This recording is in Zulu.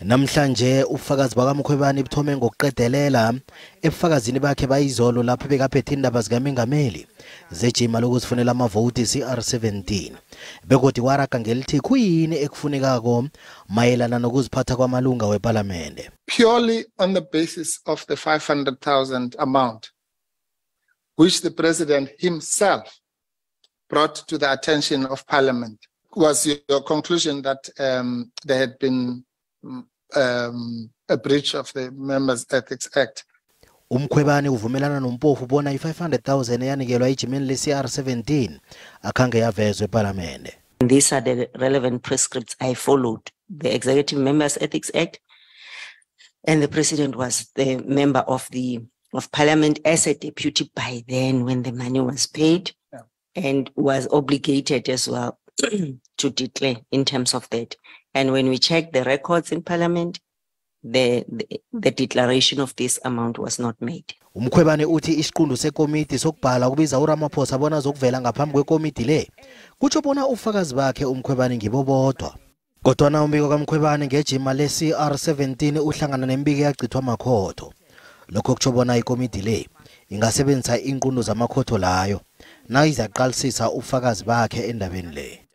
Namhlanje ubufakazi bakaMkhwebane buthome ngokuqedelela ebufakazini bakhe bayizolo lapho bekaphethe indaba zikaMengameli zejima lokuzifunela amavoti CR17 begodi waraga ngelithi kuyini ekufunekako mayelana nokuziphatha kwamalunga weParliament. Purely on the basis of the 500,000 amount which the President himself brought to the attention of Parliament. Was your conclusion that there had been a breach of the Members' Ethics Act? Umkhwebane uvumelana noMpofu bona i500,000 yanikelwa ijimeni leCR17 akhange yavezwe eParliament. These are the relevant prescripts I followed. The Executive Members' Ethics Act, and the President was the member of Parliament as a deputy by then when the money was paid, and was obligated as well to declare in terms of that. And when we check the records in Parliament, the declaration of this amount was not made. Umkhwebane uthi isiqundu sekomiti sokubhala kubiza uRamaphosa bona zokuvela ngaphambi kwekomiti le kutsho bona ufakazi bakhe uMkhwebane ngibo bodwa. Kodwa umbiko kaMkhwebane ngejima leCR17 uhlangana nembiko yachithwa amakhotho. Lokho kutsho bona ikomiti le ingasebenzisa inqundu zamakhotho layo na izaqalisisa ufakazi bakhe endabeni le.